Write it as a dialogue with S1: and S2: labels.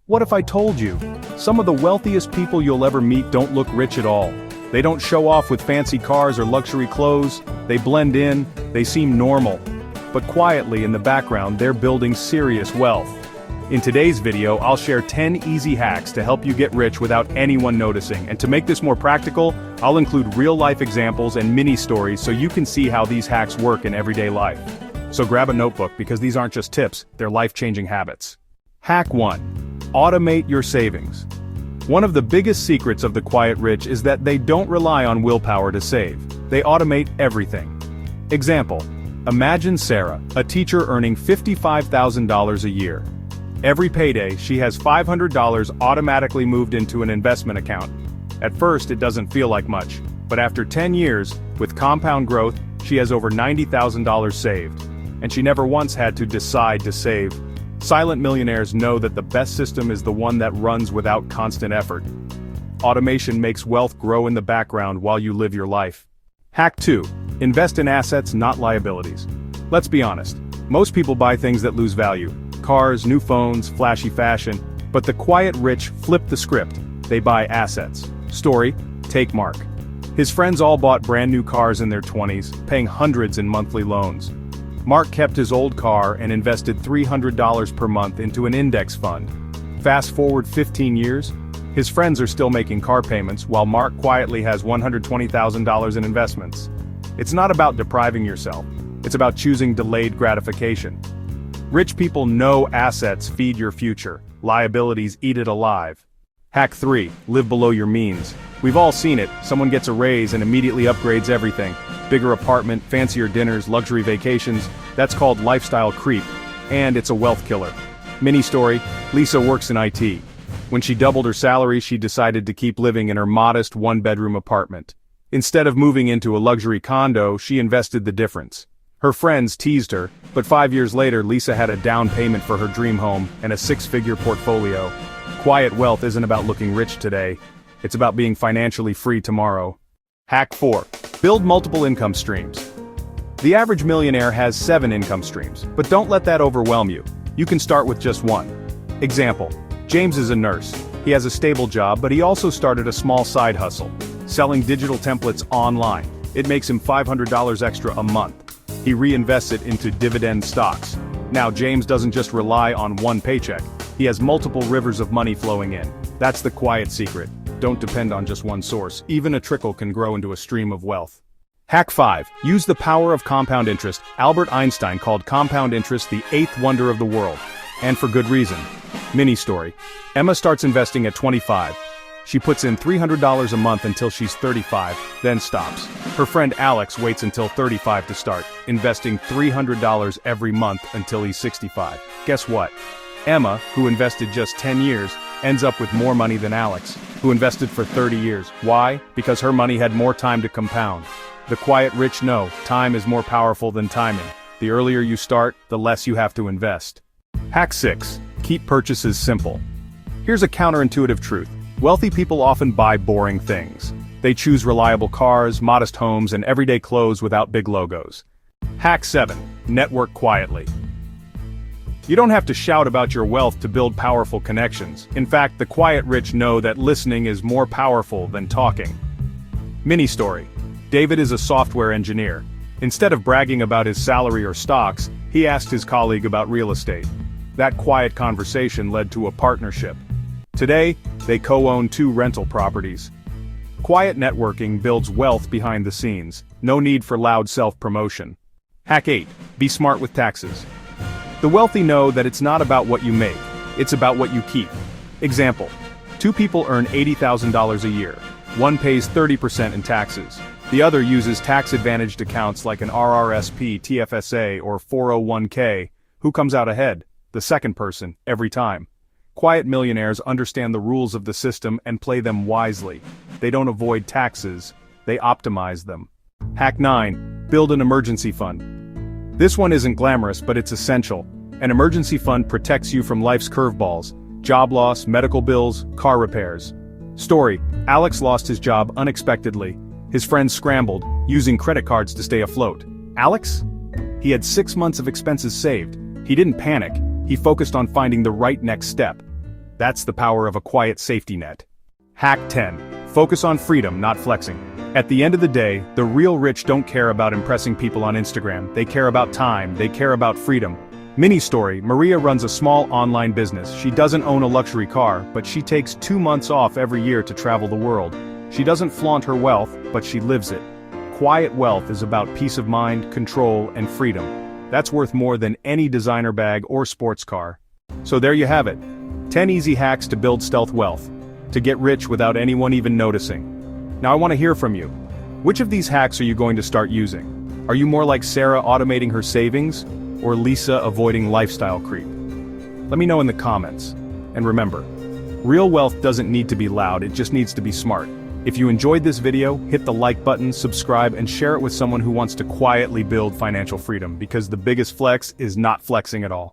S1: What if I told you? Some of the wealthiest people you'll ever meet don't look rich at all. They don't show off with fancy cars or luxury clothes, they blend in, they seem normal. But quietly in the background they're building serious wealth. In today's video I'll share 10 easy hacks to help you get rich without anyone noticing, and to make this more practical, I'll include real-life examples and mini-stories so you can see how these hacks work in everyday life. So grab a notebook because these aren't just tips, they're life-changing habits. Hack 1. Automate your savings. One of the biggest secrets of the quiet rich is that they don't rely on willpower to save. They automate everything. Example: imagine Sarah, a teacher earning $55,000 a year. Every payday, she has $500 automatically moved into an investment account. At first, it doesn't feel like much, but after 10 years, with compound growth, she has over $90,000 saved. And she never once had to decide to save. Silent millionaires know that the best system is the one that runs without constant effort. Automation makes wealth grow in the background while you live your life. Hack 2. Invest in assets, not liabilities. Let's be honest, most people buy things that lose value. Cars, new phones, flashy fashion. But the quiet rich flip the script. They buy assets. Story: take Mark. His friends all bought brand new cars in their 20s, paying hundreds in monthly loans. Mark kept his old car and invested $300 per month into an index fund. Fast forward 15 years, his friends are still making car payments while Mark quietly has $120,000 in investments. It's not about depriving yourself, it's about choosing delayed gratification. Rich people know assets feed your future, liabilities eat it alive. Hack 3. Live below your means. We've all seen it, someone gets a raise and immediately upgrades everything. Bigger apartment, fancier dinners, luxury vacations. That's called lifestyle creep, and it's a wealth killer. Mini story: Lisa works in IT. When she doubled her salary, she decided to keep living in her modest one-bedroom apartment. Instead of moving into a luxury condo, she invested the difference. Her friends teased her, but 5 years later Lisa had a down payment for her dream home and a six-figure portfolio. Quiet wealth isn't about looking rich today, it's about being financially free tomorrow. Hack 4. Build multiple income streams. The average millionaire has 7 income streams, but don't let that overwhelm you. You can start with just one. Example: James is a nurse. He has a stable job, but he also started a small side hustle, selling digital templates online. It makes him $500 extra a month. He reinvests it into dividend stocks. Now James doesn't just rely on one paycheck, he has multiple rivers of money flowing in. That's the quiet secret. Don't depend on just one source, even a trickle can grow into a stream of wealth. Hack 5. Use the power of compound interest. Albert Einstein called compound interest the 8th wonder of the world. And for good reason. Mini story: Emma starts investing at 25. She puts in $300 a month until she's 35, then stops. Her friend Alex waits until 35 to start, investing $300 every month until he's 65. Guess what? Emma, who invested just 10 years, ends up with more money than Alex, who invested for 30 years. Why? Because her money had more time to compound. The quiet rich know time is more powerful than timing. The earlier you start, the less you have to invest. Hack 6. Keep purchases simple. Here's a counterintuitive truth. Wealthy people often buy boring things. They choose reliable cars, modest homes, and everyday clothes without big logos. Hack 7. Network quietly. You don't have to shout about your wealth to build powerful connections. In fact, the quiet rich know that listening is more powerful than talking. Mini story: David is a software engineer. Instead of bragging about his salary or stocks, he asked his colleague about real estate. That quiet conversation led to a partnership. Today, they co-own 2 rental properties. Quiet networking builds wealth behind the scenes. No need for loud self-promotion. Hack 8. Be smart with taxes. The wealthy know that it's not about what you make, it's about what you keep. Example: 2 people earn $80,000 a year. One pays 30% in taxes. The other uses tax-advantaged accounts like an RRSP, TFSA, or 401k. Who comes out ahead? The second person, every time. Quiet millionaires understand the rules of the system and play them wisely. They don't avoid taxes, they optimize them. Hack 9. Build an emergency fund. This one isn't glamorous, but it's essential. An emergency fund protects you from life's curveballs: job loss, medical bills, car repairs. Story: Alex lost his job unexpectedly. His friends scrambled, using credit cards to stay afloat. Alex? He had 6 months of expenses saved. He didn't panic, he focused on finding the right next step. That's the power of a quiet safety net. Hack 10. Focus on freedom, not flexing. At the end of the day, the real rich don't care about impressing people on Instagram. They care about time, they care about freedom. Mini story, Maria runs a small online business. She doesn't own a luxury car, but she takes 2 months off every year to travel the world. She doesn't flaunt her wealth, but she lives it. Quiet wealth is about peace of mind, control, and freedom. That's worth more than any designer bag or sports car. So there you have it. 10 easy hacks to build stealth wealth. To get rich without anyone even noticing. Now I want to hear from you. Which of these hacks are you going to start using? Are you more like Sarah automating her savings, or Lisa avoiding lifestyle creep? Let me know in the comments. And remember, real wealth doesn't need to be loud, it just needs to be smart. If you enjoyed this video, hit the like button, subscribe, and share it with someone who wants to quietly build financial freedom, because the biggest flex is not flexing at all.